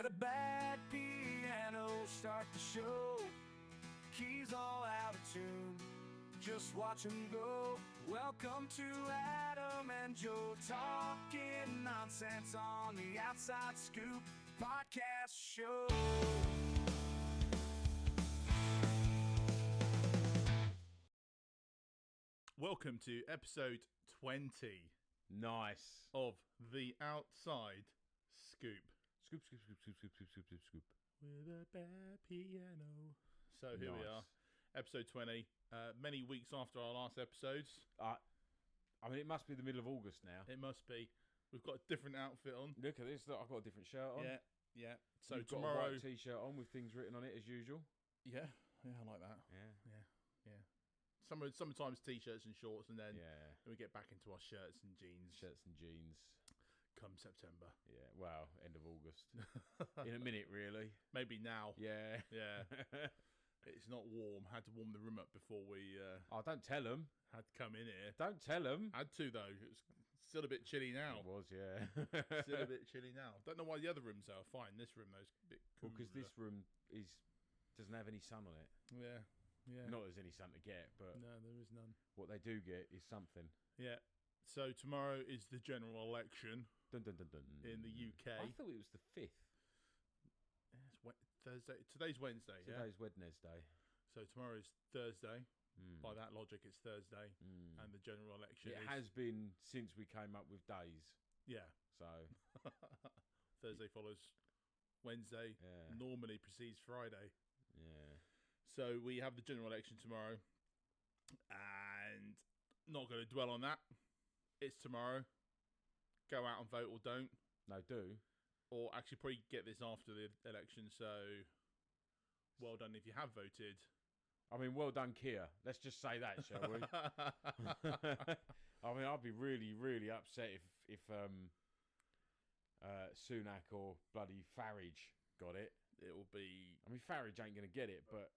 a bad piano, start the show. Keys all out of tune, just watch them go. Welcome to Adam and Joe talking nonsense on the Outside Scoop podcast show. Welcome to episode 20 Nice. of the Outside Scoop. Scoop, scoop, scoop, scoop, scoop, scoop, scoop, scoop. With a bad piano. So here we are, Nice. episode 20. Many weeks after our last episodes. I mean, it must be the middle of August now. It must be. We've got a different outfit on. Look at this. Look, I've got a different shirt on. Yeah. So You've got a tomorrow. white t-shirt on with things written on it as usual. Yeah, I like that. Yeah. Yeah. Sometimes t-shirts and shorts, and then Yeah. we get back into our shirts and jeans. Shirts and jeans. Come September. Yeah. Well, end of August. In a minute, really. Maybe now. Yeah. Yeah. It's not warm. Had to warm the room up before we Oh, don't tell them. had to come in here. Don't tell them. Had to though. It's still a bit chilly It now. was, yeah. Still a bit chilly now. Don't know why the other rooms are fine. This room though's a bit cool. Because this room doesn't have any sun on it. Yeah. Not there's any sun to get, but No, there is none. what they do get is something. Yeah. So tomorrow is the general election Dun, dun, dun, dun. in the UK. I thought it was the 5th. It's Thursday. Today's Wednesday. Today's Wednesday. So tomorrow's Thursday. By that logic, it's Thursday, and the general election. It has been since we came up with days. Yeah. So, Thursday follows Wednesday. Yeah. Normally precedes Friday. yeah. So we have the general election tomorrow, and not going to dwell on that. It's tomorrow. Go out and vote or don't. No, do. Or actually probably get this after the election, so well done if you have voted. I mean, well done, Keir. Let's just say that, shall we? I mean, I'd be really, really upset if Sunak or bloody Farage got it. It'll be... I mean, Farage ain't going to get it, but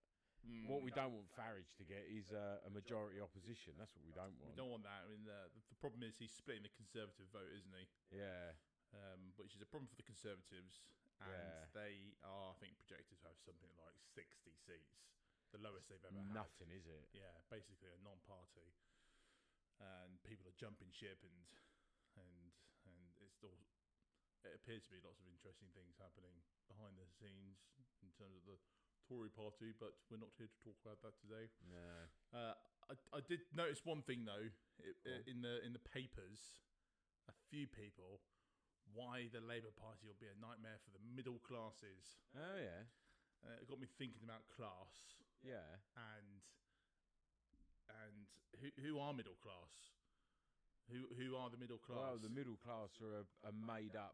what we don't want Farage to get is a majority opposition. That's what we don't want. We don't want that. I mean, the problem is he's splitting the Conservative vote, isn't he? Yeah. Which is a problem for the Conservatives. And Yeah. they are, I think, projected to have something like 60 seats. The lowest they've ever had. Nothing, is it? Yeah, basically a non-party, and people are jumping ship, and it's all. It appears to be lots of interesting things happening behind the scenes in terms of the Tory party, but we're not here to talk about that today. No. I did notice one thing though in the papers, a few people, why the Labour Party will be a nightmare for the middle classes. Oh, yeah. It got me thinking about class. Yeah. And who are middle class? Who are the middle class? Well, the middle class are a made up.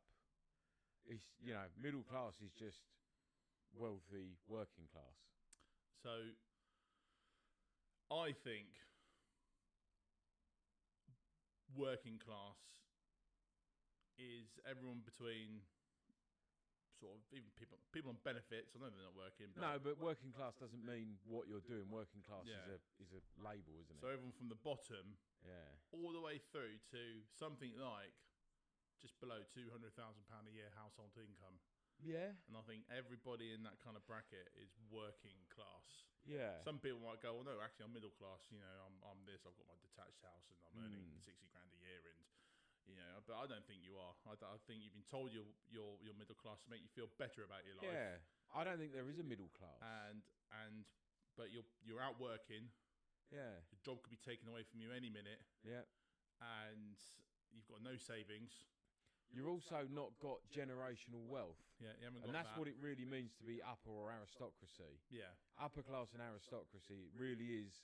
It's, middle class is just wealthy working class. So I think working class is everyone between sort of even people on benefits. I know they're not working. But No, but working class doesn't mean what you're doing. Working class Yeah. is a label, isn't it? so everyone from the bottom Yeah. all the way through to something like just below £200,000 a year household income. Yeah. And I think everybody in that kind of bracket is working class. Yeah. Some people might go, well, no, actually, I'm middle class. I'm this. I've got my detached house, and I'm earning 60 grand a year, and but I don't think you are. I think you've been told you're middle class to make you feel better about your life. Yeah. I don't think there is a middle class. But you're out working. Yeah. Your job could be taken away from you any minute, Yeah. and you've got no savings. You've also not got generational wealth. Yeah, you haven't got And that's that. what it really means to be upper or aristocracy. Yeah. Upper class and aristocracy really is,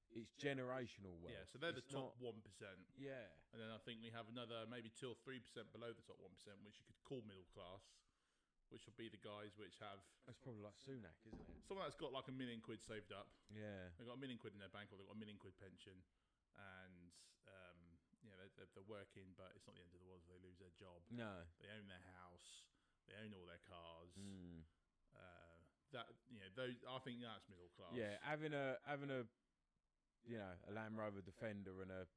it's generational wealth. Yeah, so they're the It's top not- 1%. Yeah. And then I think we have another maybe 2 or 3% below the top 1%, which you could call middle class, which will be the guys which have That's probably like Sunak, isn't it? someone that's got like £1 million saved up. Yeah. They've got £1 million in their bank, or they've got £1 million pension, and they're working, but it's not the end of the world if they lose their job. No. They own their house, they own all their cars. Mm. Those I think that's middle class. Yeah, having a a Land Rover Defender and a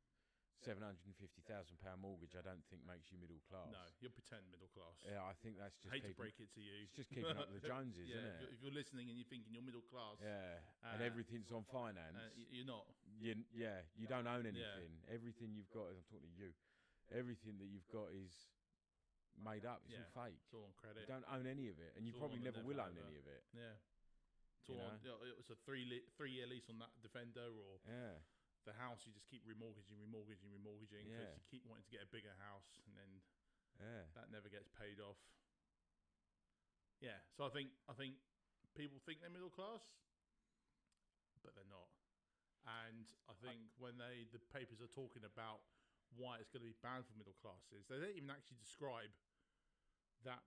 £750,000 mortgage, I don't think makes you middle class. No, you'll pretend middle class. Yeah, I think that's just I hate to keeping, break it to you. it's just keeping up with the Joneses, Yeah, isn't it? if you're listening and you're thinking you're middle class, Yeah, and Uh, everything's on finance. you're not. You don't own Yeah. anything. Everything you've got, I'm talking to you, everything that you've got is made up. It's Yeah. all fake. It's all on You credit. don't own any of it, and you It's all probably on the never never will own ever. any of it. Yeah. It's You all on, it was a 3-year lease on that Defender, or Yeah, the house you just keep remortgaging because Yeah. you keep wanting to get a bigger house, and then yeah. that never gets paid off. Yeah, so I think people think they're middle class, but they're not. And I think when the papers are talking about why it's going to be banned for middle classes, they don't even actually describe that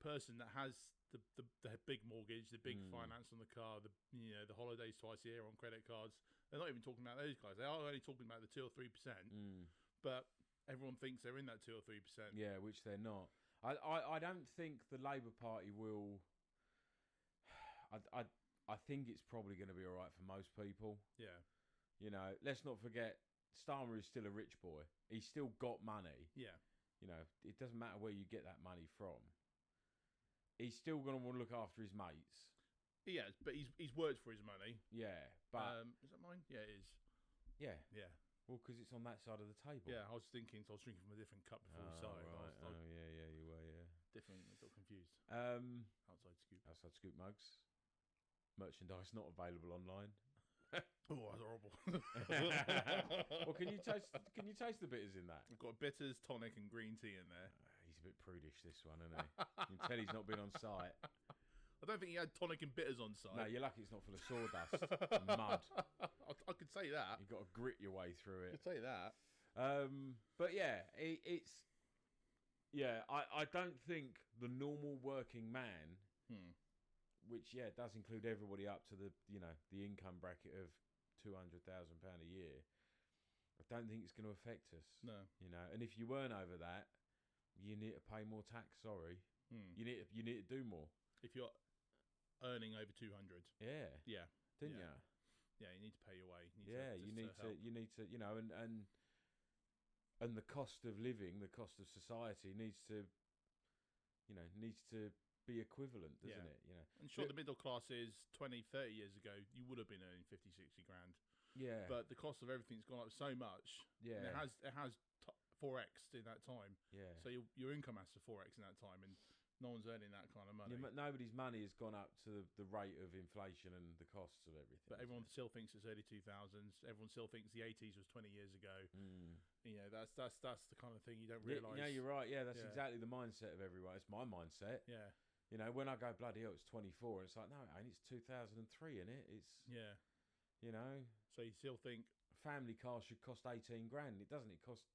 person that has the big mortgage, the big finance on the car, the holidays twice a year on credit cards. They're not even talking about those guys. They are only talking about the 2 or 3%. But everyone thinks they're in that 2 or 3%. Yeah, which they're not. I don't think the Labour Party will. I think it's probably going to be all right for most people. Yeah, You know, let's not forget, Starmer is still a rich boy. He's still got money. yeah, You know, it doesn't matter where you get that money from. He's still going to want to look after his mates. he has. But he's worked for his money. Yeah, but Is that mine? Yeah, it is. yeah, Yeah, well, because it's on that side of the table. yeah. I was thinking, so I was drinking from a different cup before we Oh, started. right. I was Yeah, you were. Yeah. different. I got confused. Outside scoop. Outside Scoop mugs. Merchandise not available online. Oh, that's horrible. Well, can you taste the bitters in that? I've got bitters, tonic, and green tea in there. He's a bit prudish, this one, isn't he? You can tell he's not been on site. I don't think he had tonic and bitters on site. No, you're lucky it's not full of sawdust and mud. I could say that. You've got to grit your way through I it. could say that. But yeah, it's. Yeah, I don't think the normal working man, which does include everybody up to the the income bracket of £200,000 a year. I don't think it's going to affect us. No. You know, and if you weren't over that, you need to pay more tax. Sorry, you need to do more. If you're earning over 200, Yeah, yeah, didn't Yeah. you? yeah, you need to pay your way. You need to help. you need to and the cost of living, the cost of society needs to be equivalent, doesn't Yeah. it? You know, And sure, the middle class is 20, 30 years ago, you would have been earning 50, 60 grand. yeah, But the cost of everything's gone up so much. yeah, And it has 4x in that time. yeah. So your income has to 4x in that time, and no one's earning that kind of money. Nobody's money has gone up to the rate of inflation and the costs of everything. But everyone still thinks it's early 2000s. Everyone still thinks the 80s was 20 years ago. You know, that's the kind of thing you don't realise. Yeah, you're right. Yeah, that's Yeah. exactly the mindset of everyone. It's my mindset. Yeah, You know, when I go bloody hell, it's 24, and it's like, no, it ain't. It's 2003, innit? It's yeah. So you still think, a family car should cost 18 grand. It doesn't. It costs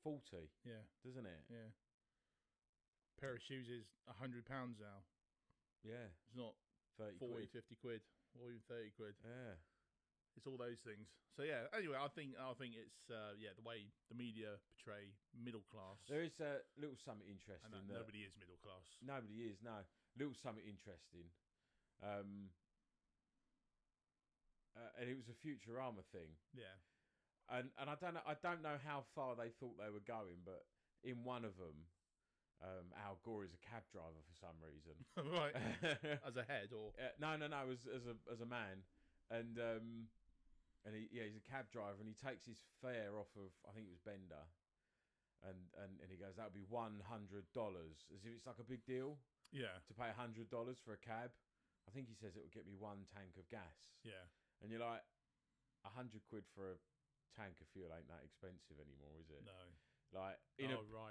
40, yeah, doesn't it? yeah. Pair of shoes is £100 now. Yeah, It's not 30 40, quid. 50 quid, or even 30 quid. Yeah. It's all those things. So yeah. Anyway, I think it's the way the media portray middle class, There is a little something interesting. and that nobody is middle class. Nobody is, no. Little something interesting. And it was a Futurama thing. Yeah, And I don't know how far they thought they were going, but in one of them, Al Gore is a cab driver for some reason. right. As a head, or No, as a man, and he's a cab driver, and he takes his fare off of, I think it was Bender, and he goes, that'll be $100, as if it's like a big deal yeah, to pay $100 for a cab. I think he says it will get me 1 tank of gas, yeah, and you're like, 100 quid for a tank of fuel ain't that expensive anymore, is it? no, Like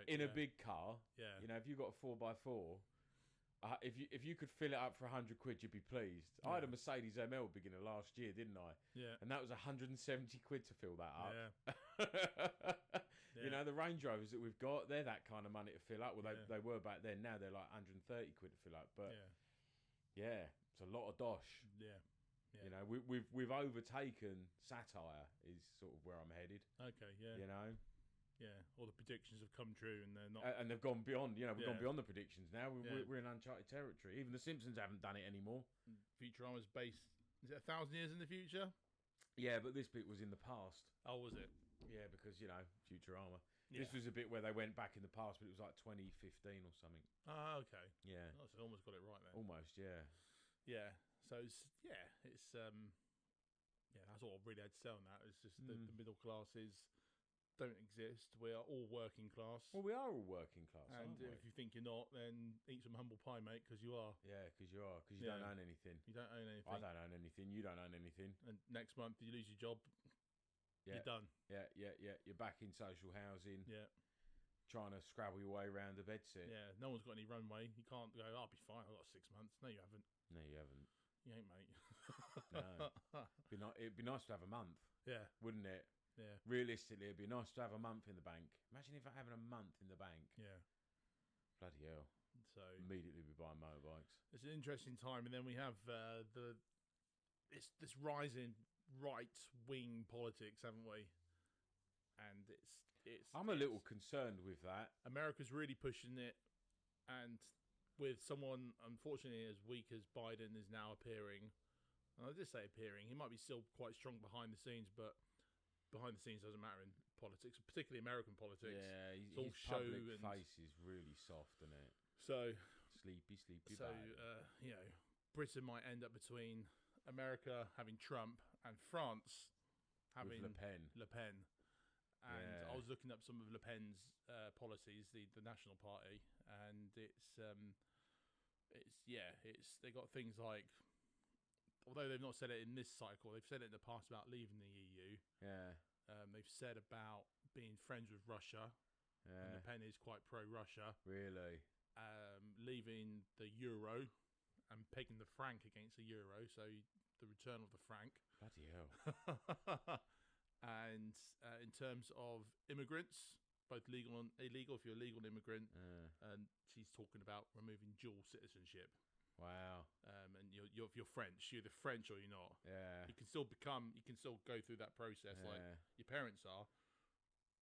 in a big car, yeah, you know, if you've got a 4x4, if you could fill it up for 100 quid, you'd be pleased. Yeah. I had a Mercedes ML beginner last year, didn't I? yeah, And that was 170 quid to fill that up. yeah, You know, the Range Rovers that we've got, they're that kind of money to fill up. Well, Yeah. they were back then. Now they're like 130 quid to fill up. But yeah, it's a lot of dosh. yeah. You know, we've overtaken satire is sort of where I'm headed. Okay, yeah, You know, yeah. All the predictions have come true, and they're not. and they've gone beyond. You know, we've gone Yeah. beyond the predictions now. Yeah. We're in uncharted territory. Even the Simpsons haven't done it anymore. Futurama's based. Is it 1,000 years in the future? Yeah, but this bit was in the past. Oh, was it? Yeah, because Futurama. Yeah. This was a bit where they went back in the past, but it was like 2015 or something. Ah, okay. Yeah, Oh, so I almost got it right then. almost. Yeah. Yeah. So it's that's all I really had to say on that. It's just the middle classes don't exist. We are all working class. Well, we are all working class, And aren't we? if you think you're not, then eat some humble pie, mate, because you are. Yeah, because you are. Because you don't own anything. You don't own anything. I don't own anything. You don't own anything. And next month you lose your job. Yeah. You're done. Yeah. You're back in social housing. Yeah. Trying to scrabble your way around the bedsit. Yeah. No one's got any runway. You can't go, I'll be fine. I've got 6 months. No, you haven't. No, you haven't. You ain't, mate. No. It'd be nice to have a month, Yeah. wouldn't it? Yeah. Realistically, it'd be nice to have a month in the bank. Imagine if having a month in the bank. Yeah. Bloody hell. So Immediately be buying motorbikes. it's an interesting time, and then we have this rising right wing politics, haven't we? And I'm a little concerned with that. America's really pushing it, and with someone unfortunately as weak as Biden is now appearing, and I just say appearing, he might be still quite strong behind the scenes, but behind the scenes doesn't matter in politics, particularly American politics. Yeah, It's all his show public and- face is really soft, isn't it? So Sleepy So, Biden. Britain might end up between America having Trump and France having With Le Pen. And Yeah. I was looking up some of Le Pen's policies, the National Party, and they got things like, although they've not said it in this cycle, they've said it in the past about leaving the EU. Yeah. They've said about being friends with Russia. And Le Yeah. Pen is quite pro-Russia. Really? Leaving the euro and pegging the franc against the euro, so the return of the franc. Bloody hell. And in terms of immigrants, both legal and illegal, if you're a legal immigrant, and she's talking about removing dual citizenship. Wow. And if you're French, you're either French or you're not. Yeah. You can still go through that process like your parents are,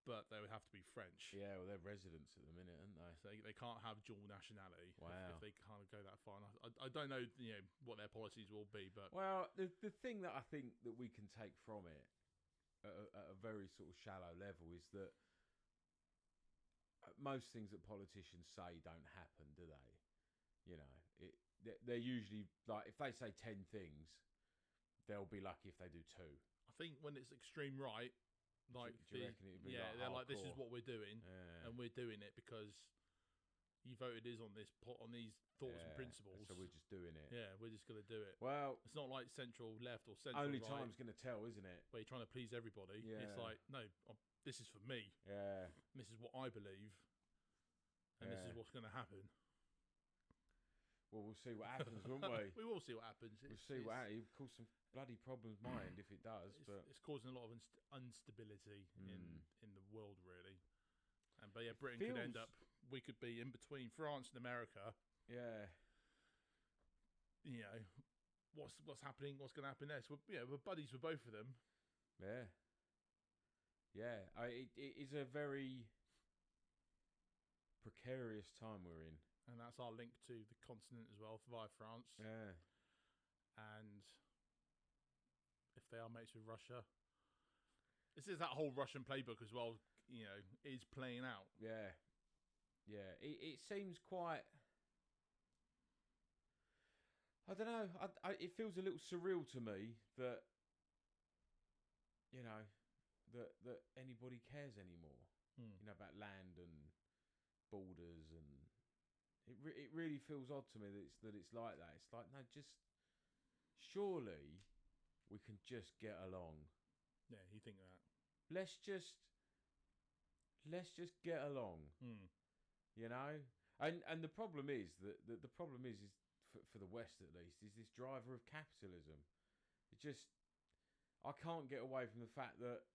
but they would have to be French. Yeah, well, they're residents at the minute, aren't they? So they can't have dual nationality Wow. if they can't go that far. And I don't know, what their policies will be, but Well, the thing that I think that we can take from it at a very sort of shallow level is that most things that politicians say don't happen, do they? They're usually like, if they say 10 things, they'll be lucky if they do 2. I think when it's extreme right, like Do you reckon it'd be they're like, this is hardcore? what we're doing, Yeah. and we're doing it because you voted us on these thoughts and principles. So we're just doing it. Yeah, we're just gonna do it. Well, It's not like central left or central only right, time's going to tell, isn't it? where you're trying to please everybody. Yeah. It's like, no, this is for me. Yeah. This is what I believe, and this is Yeah. what's going to happen. Well, we'll see what happens, won't we? We will see what happens. We'll see what happens. It'll cause some bloody problems mind if it does. But It's causing a lot of instability in the world, really. But yeah, Britain could end up. We could be in between France and America. yeah, What's happening? What's going to happen next? We're buddies with both of them. yeah. It is a very precarious time we're in. And that's our link to the continent as well via France. Yeah. And if they are mates with Russia, this is that whole Russian playbook as well. Is playing out. Yeah. It seems quite. I don't know. It feels a little surreal to me that that anybody cares anymore. About land and borders, and it really feels odd to me that it's like that. It's like, no, just surely we can just get along. Yeah, you think that? Let's just get along. And the problem is that the problem is for the West at least is this driver of capitalism. I can't get away from the fact that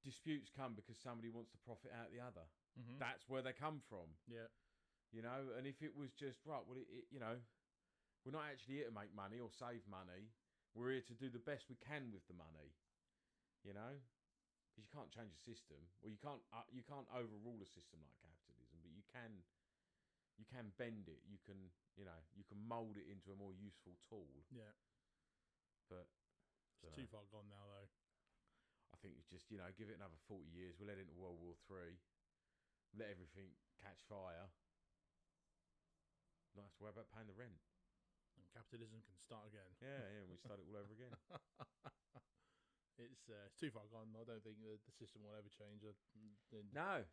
disputes come because somebody wants to profit out the other. Mm-hmm. That's where they come from. Yeah. And if it was just right, well, we're not actually here to make money or save money. We're here to do the best we can with the money. Because you can't change a system. Well, you can't overrule a system like capitalism, but you can bend it. You can mold it into a more useful tool. Yeah. But It's too far gone now, though. I think it's just, give it another 40 years. We'll head into World War III. Let everything catch fire. Not have to worry about paying the rent. And capitalism can start again. Yeah, we start it all over again. It's too far gone. I don't think the system will ever change. No.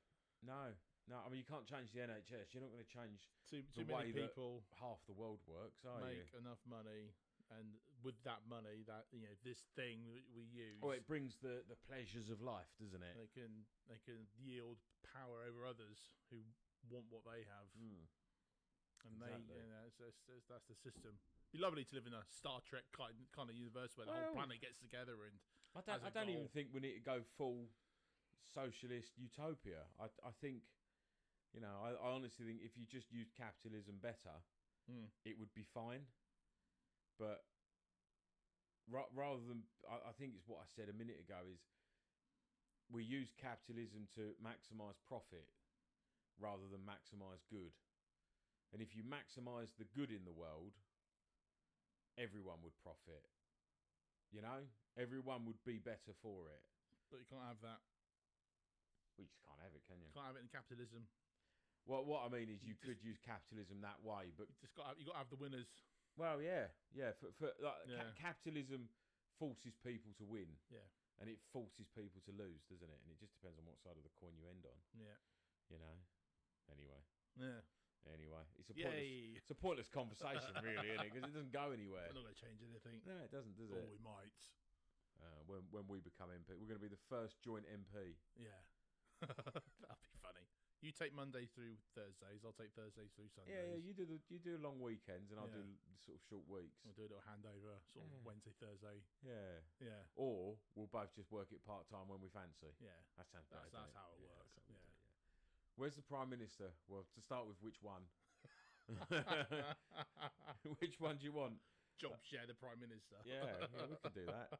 I mean, you can't change the NHS. You're not going to change Too the many way that people half the world works, are make you? enough money, and with that money, that this thing that we use, It brings the pleasures of life, doesn't it? they can yield power over others who want what they have, and Exactly. that's the system. It'd be lovely to live in a Star Trek kind of universe where the whole planet gets together and. I don't even think we need to go full socialist utopia. I think, I honestly think if you just use capitalism better, it would be fine. But rather than, I think it's what I said a minute ago, is we use capitalism to maximise profit rather than maximise good. And if you maximise the good in the world, everyone would profit. Everyone would be better for it. But you can't have that. We just can't have it, can you? Can't have it in capitalism. Well, what I mean is you could use capitalism that way, but You got to have the winners. well, yeah. Capitalism forces people to win, Yeah. and it forces people to lose, doesn't it? And it just depends on what side of the coin you end on. Yeah. Anyway, it's a Yay. pointless conversation, really, isn't it? Because it doesn't go anywhere. We're not going to change anything. No, it doesn't, does Oh, it? we might. When we become MP, we're going to be the first joint MP. Yeah. That'd be funny. You take Monday through Thursdays. I'll take Thursdays through Sundays. Yeah. You do long weekends, and I'll Yeah. do sort of short weeks. We'll do a little handover, sort of Yeah. Wednesday, Thursday. Yeah. Yeah. Or we'll both just work it part time when we fancy. Yeah. That sounds better. That's doesn't how it Yeah, works. that's how we Yeah. do it, Where's the Prime Minister? Well, to start with, which one? Which one do you want? Job share the Prime Minister. Yeah, we could do that.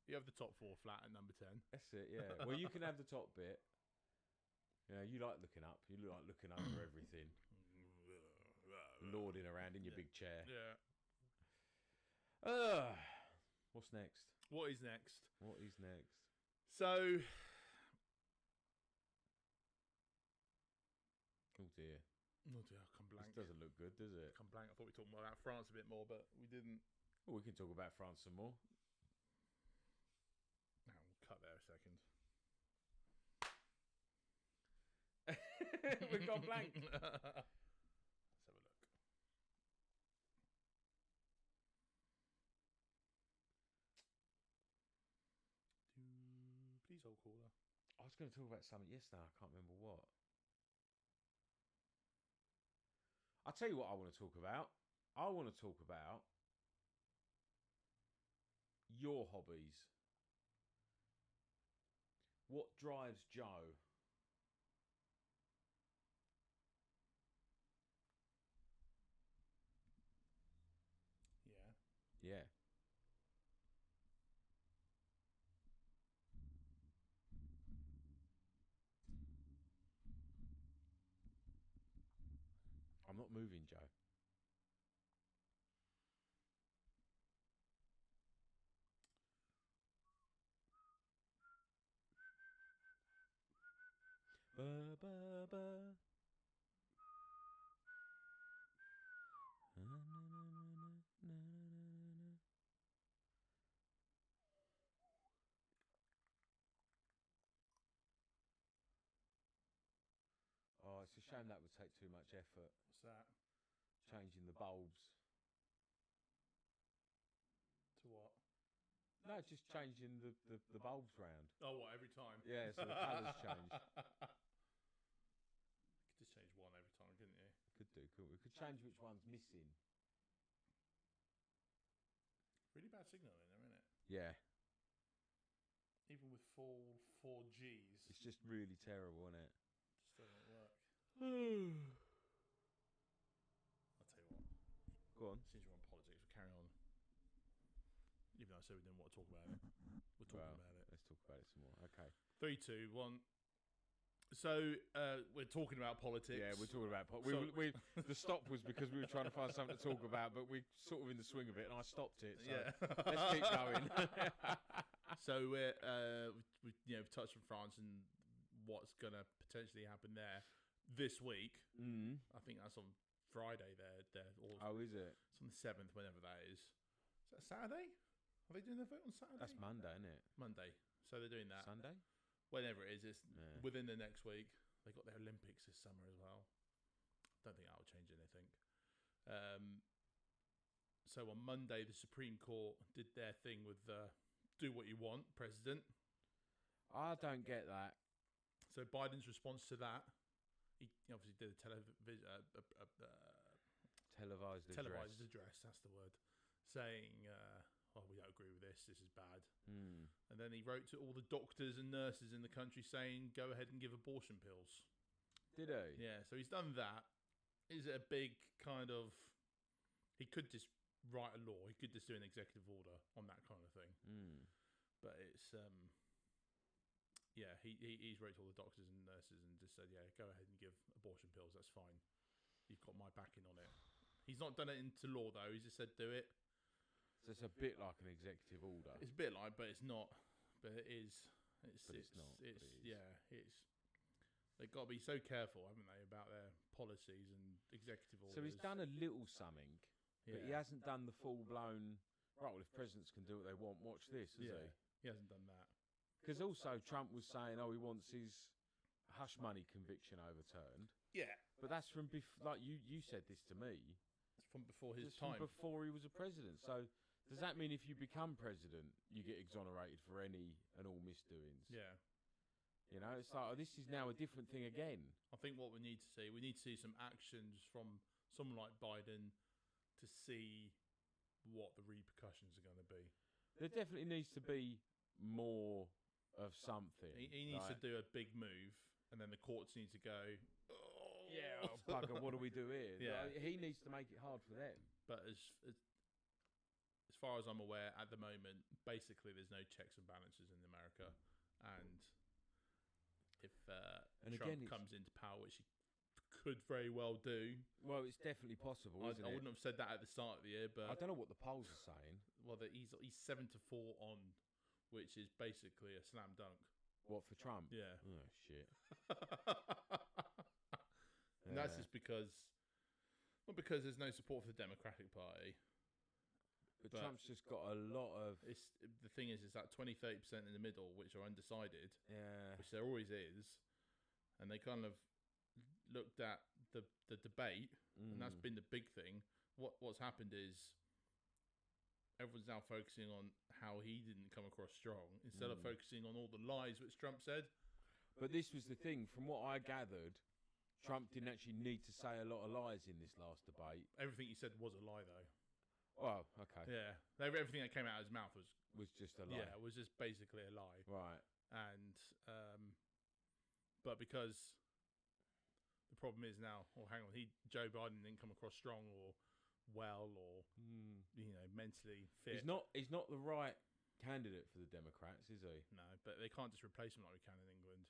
You have the top 4 flat at number 10. That's it, yeah. Well, you can have the top bit. Yeah, you like looking up. You like looking over everything. Lording around in your big chair. Yeah. What's next? What is next? What is next? So, Oh dear. oh dear, I come blank. This doesn't look good, does it? Come blank. I thought we were talking about France a bit more, but we didn't. Well, we can talk about France some more. No, we'll cut there a second. We've gone blank. Let's have a look. Please hold caller. I was going to talk about something yesterday. I can't remember what. I'll tell you what I want to talk about. I want to talk about your hobbies. What drives Joe? Yeah. Yeah. I'm not moving, Joe. Ba, ba, ba. Na, na, na, na, na, na, na. Oh, it's a shame that would take too much effort. What's that? Changing the bulbs. To what? No, just changing the bulbs round. Oh, what, every time? Yeah, so the colours change. You could just change one every time, couldn't you? Could do, could we? Could change which one's missing. Really bad signal in there, isn't it? Yeah, Even with full 4Gs, it's just really terrible, isn't it? just doesn't work. I'll tell you what. Go on. Since you're on politics, we'll carry on. Even though I said we didn't want to talk about it, we're talking Well, about it. let's talk about it some more. Okay. 3, 2, 1. So we're talking about politics. Yeah, we're talking about. So- The stop was because we were trying to find something to talk about, but we're sort of in the swing of it, and I stopped it. So Yeah. let's keep going. So we've touched on France and what's going to potentially happen there this week. I think that's on Friday. Oh, is it? It's on the 7th, whenever that is. Is that Saturday? Are they doing their vote on Saturday? That's Monday, isn't it? Monday. So they're doing that. Sunday. Whenever it is, it's Yeah. within the next week. They got their Olympics this summer as well. Don't think that'll change anything. So on Monday, the Supreme Court did their thing with "Do What You Want" president. I don't get that. So Biden's response to that, he obviously did a Televised televised address. That's the word, saying, "We don't agree with this. This is bad." And then he wrote to all the doctors and nurses in the country saying, "Go ahead and give abortion pills." Did he? Yeah, so he's done that. Is it a big kind of? He could just write a law. He could just do an executive order on that kind of thing. But it's he's wrote to all the doctors and nurses and just said, "Yeah, go ahead and give abortion pills. That's fine. You've got my backing on it." He's not done it into law though. He's just said, "Do it." So it's a bit like an executive order. It's a bit like, but it's not. But it is. It's not, but it is. They've got to be so careful, haven't they, about their policies and executive orders. So he's done a little something, but he hasn't done the full blown. Right, well, if presidents can do what they want, watch this, has he? He hasn't done that. Because also Trump was saying, he wants his hush money conviction overturned. Yeah, But that's from like you said this to me. it's from before his Just from time. before he was a president. So does that mean if you become president, you get exonerated for any and all misdoings? Yeah. You know, it's like this is now a different thing again. I think what we need to see some actions from someone like Biden to see what the repercussions are going to be. There definitely needs to be more of something. He needs to do a big move, and then the courts need to go. Oh. Yeah, bugger, what do we do here? Yeah. Like, he needs to make it hard for them. But as far as I'm aware, at the moment, basically there's no checks and balances in America, and if And Trump again, comes into power, which he could very well do, Well, it's definitely possible, I isn't it? wouldn't have said that at the start of the year, but I don't know what the polls are saying. he's 7-4 on, which is basically a slam dunk. What, for Trump? Yeah. Oh, shit. And that's Yeah. just because, not because there's no support for the Democratic Party. But But- Trump's just got a lot of... The thing is that 20-30% in the middle, which are undecided, Yeah. which there always is, and they kind of looked at the debate, and that's been the big thing. What's happened is everyone's now focusing on how he didn't come across strong instead of focusing on all the lies which Trump said. But this was the thing. From what I gathered, Trump didn't actually need to say a lot of lies in this last debate. Everything he said was a lie, though. Oh, okay. Yeah, everything that came out of his mouth Was just a lie. it was just basically a lie. Right. And but because the problem is now, hang on, Joe Biden didn't come across strong or well or mentally fit. He's not the right candidate for the Democrats, is he? No, but they can't just replace him like we can in England.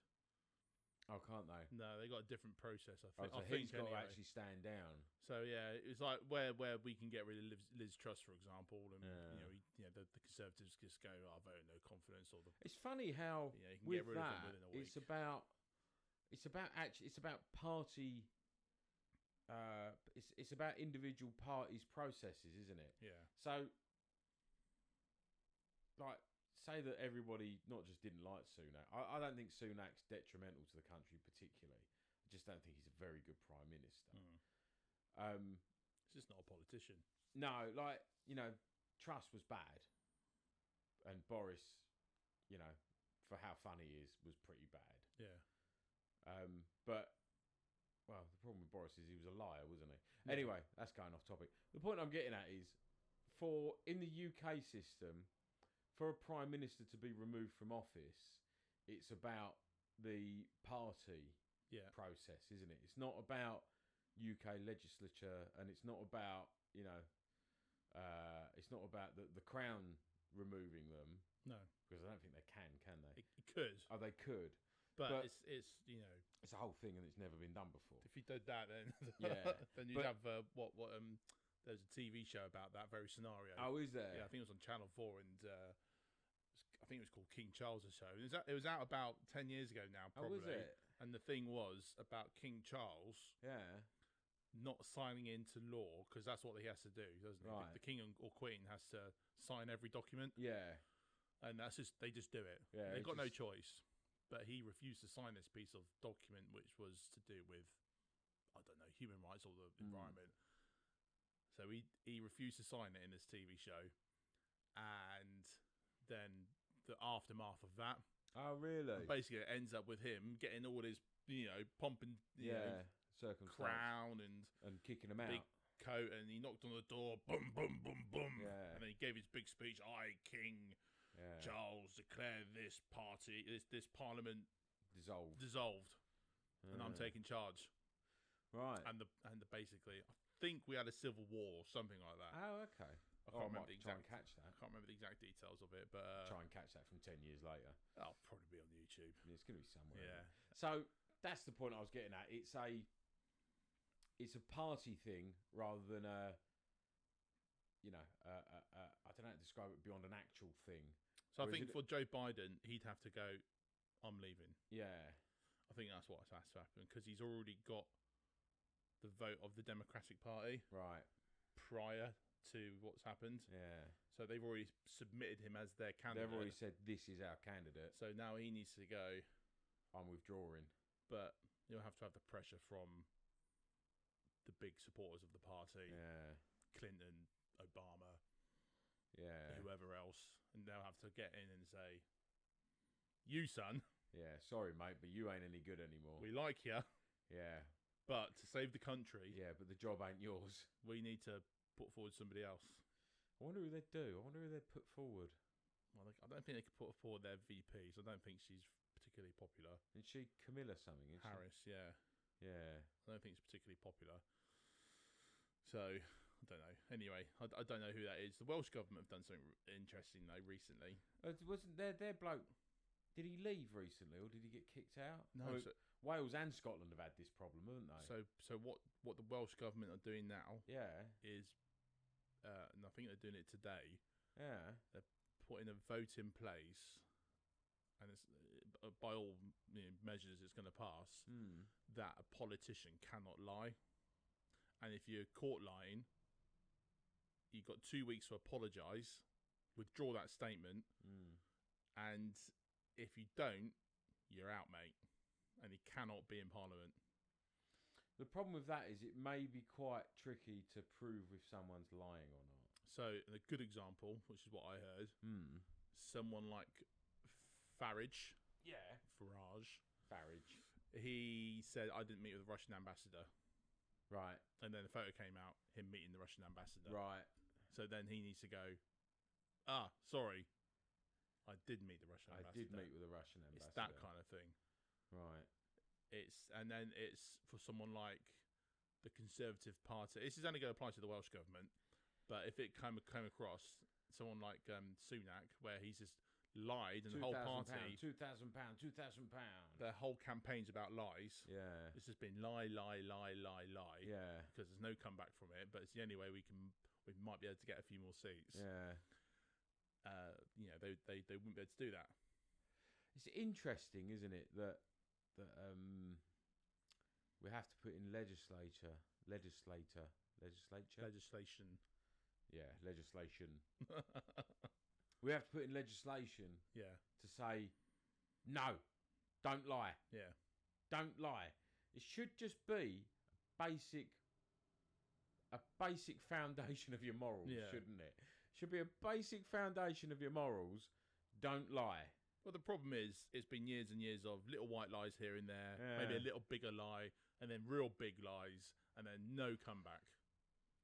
Oh, can't they? No, they got a different process. I think. So he's got to actually stand down. So yeah, it's like where we can get rid of Liz Truss, for example, and the Conservatives just go, "I vote no confidence," or It's funny how you can with get rid of that them within a week. it's about party. It's about individual parties' processes, isn't it? Yeah. So, like, say that everybody not just didn't like Sunak. I don't think Sunak's detrimental to the country particularly. I just don't think he's a very good prime minister. He's just not a politician. No, like, Truss was bad, and Boris, for how funny he is, was pretty bad. Yeah. But, well, the problem with Boris is he was a liar, wasn't he? Anyway, that's going off topic. The point I'm getting at is, in the UK system, for a prime minister to be removed from office, it's about the party process, isn't it? It's not about UK legislature, and it's not about it's not about the Crown removing them. No, because I don't think they can they? it could. Oh, they could. But it's it's a whole thing, and it's never been done before. if you did that, then Yeah, then you'd but- have there's a TV show about that very scenario. Oh, is there? Yeah, I think it was on Channel 4, and I think it was called King Charles' show. It was out about 10 years ago now, Oh, probably. was it? And the thing was about King Charles Yeah. not signing into law, because that's what he has to do, doesn't he? Right. The king or queen has to sign every document, Yeah. and they just do it. Yeah, They've it got no just- choice. But he refused to sign this piece of document, which was to do with, I don't know, human rights or the environment. So he refused to sign it in this TV show, and then the aftermath of that, Oh, really? basically, it ends up with him getting all his, pomp and Circumstance. crown and And kicking them out. big coat, and he knocked on the door, boom, boom, boom, boom, Yeah. and then he gave his big speech. I, King Yeah. Charles, declare this this parliament Dissolved. and I'm Ah. taking charge. Right. And the basically, I think we had a civil war, something like that. Oh, okay. I Oh, can't I remember might the try and exact. catch I that. can't remember the exact details of it, but Try and catch that from 10 years later. I'll probably be on YouTube. It's going to be somewhere. Yeah. So that's the point I was getting at. It's a party thing rather than I don't know how to describe it beyond an actual thing. So I Or is think it- for Joe Biden, he'd have to go, I'm leaving. Yeah. I think that's what has to happen, because he's already got the vote of the Democratic Party Right. prior to what's happened. Yeah. So they've already submitted him as their candidate. They've already said this is our candidate. So now he needs to go, I'm withdrawing. but you'll have to have the pressure from the big supporters of the party, Yeah. Clinton, Obama, Yeah. whoever else, and they'll have to get in and say, you, son, Yeah. Sorry, mate, but you ain't any good anymore. we like you, Yeah. but to save the country, Yeah, but the job ain't yours. we need to put forward somebody else. I wonder who they'd do. I wonder who they'd put forward. Well, I don't think they could put forward their VPs. I don't think she's particularly popular. Is she Camilla something? Isn't Harris, yeah. She? Yeah. I don't think it's particularly popular. So, I don't know. Anyway, I don't know who that is. The Welsh government have done something interesting, though, recently. Wasn't their bloke? Did he leave recently, or did he get kicked out? No, I mean, so, Wales and Scotland have had this problem, haven't they? so what the Welsh government are doing now Yeah. is, and I think they're doing it today, Yeah. putting a vote in place, and it's by all measures it's going to pass, Hmm. that a politician cannot lie. And if you're caught lying, you've got 2 weeks to apologise, withdraw that statement, Hmm. and if you don't, you're out, mate. And he cannot be in Parliament. The problem with that is it may be quite tricky to prove if someone's lying or not. So, a good example, which is what I heard, Hmm. someone like Farage, Yeah. Farage. he said, I didn't meet with the Russian ambassador. Right. And then the photo came out, him meeting the Russian ambassador. Right. So then he needs to go, sorry, I did meet the Russian I ambassador. did meet with a Russian ambassador. It's that kind of thing. Right. And then it's for someone like the Conservative Party. This is only going to apply to the Welsh government, but if it came across someone like Sunak, where he's just lied and the whole party, £2,000. their whole campaign's about lies. Yeah. It's just been lie, Yeah. because there's no comeback from it. But it's the only way we might be able to get a few more seats. Yeah. They wouldn't be able to do that. It's interesting, isn't it, that we have to put in legislation. Legislation. Yeah, legislation. We have to put in legislation Yeah, to say, no, don't lie. yeah. Don't lie. It should just be a basic foundation of your morals, Yeah. shouldn't it? Should be a basic foundation of your morals. Don't lie. Well, the problem is, it's been years and years of little white lies here and there, maybe a Yeah. little bigger lie, and then real big lies, and then no comeback.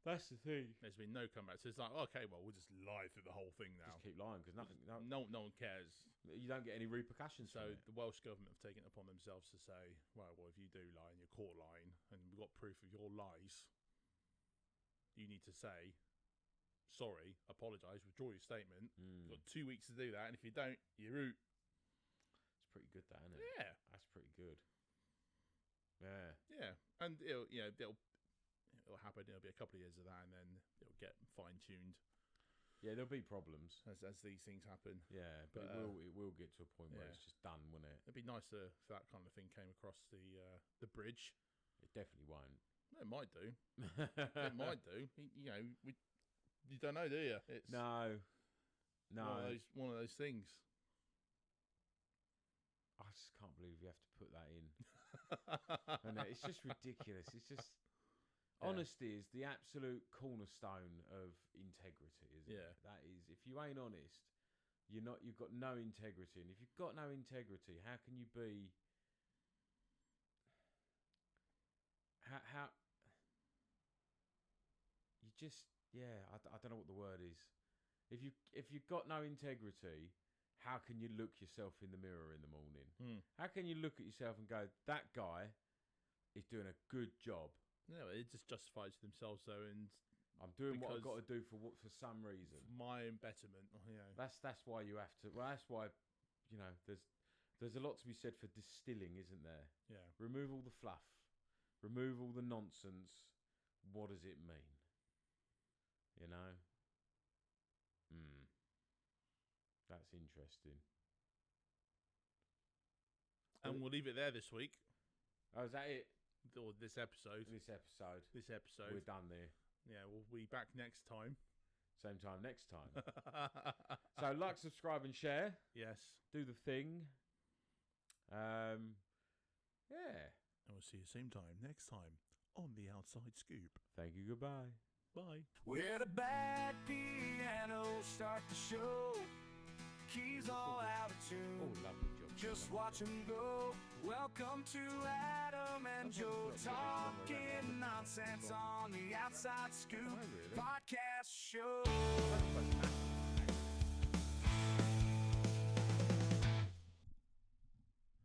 That's the thing. There's been no comeback. So it's like, okay, well, we'll just lie through the whole thing now. Just keep lying because nothing. No one cares. You don't get any repercussions. So from it. the Welsh government have taken it upon themselves to say, well, if you do lie and you're caught lying, and we've got proof of your lies, you need to say, sorry, apologise, withdraw your statement. You've got 2 weeks to do that, and if you don't, you're out. It's pretty good, that, isn't it? Yeah, That's pretty good. Yeah. yeah, and it'll happen. It'll be a couple of years of that, and then it'll get fine tuned Yeah, there'll be problems. as these things happen. Yeah, but, But, it will get to a point where yeah. it's just done, won't it? It'd be nice if that kind of thing came across the bridge. It definitely won't. It might do. It might do. You know, you don't know, do you? It's No. one of those things. I just can't believe you have to put that in. And it's just ridiculous. It's just honesty is the absolute cornerstone of integrity, isn't Yeah. it? That is, if you ain't honest, you've got no integrity. And if you've got no integrity, how can you be? How you just I don't know what the word is. If you've got no integrity, how can you look yourself in the mirror in the morning? How can you look at yourself and go, that guy is doing a good job? No, it just justifies themselves though, and I'm doing what I've Because- got to do for some reason. my own betterment. You know, That's why you have to. Well, that's why, there's a lot to be said for distilling, isn't there? yeah. Remove all the fluff, remove all the nonsense. What does it mean? You know. That's interesting. And we'll leave it there this week, Oh, is that it? or this episode. This episode. We're We're done there. Yeah, we'll be back next time. Same time next time. So like, subscribe, and share. Yes, Do the thing. Yeah. and we'll see you same time next time on the Outside Scoop. Thank you. Goodbye. Bye. Where the bad pianos start to show, keys all out of Oh, tune. lovely job. Just watch 'em go. Welcome to Adam and Joe talking nonsense on the Outside Scoop Oh, really? podcast show.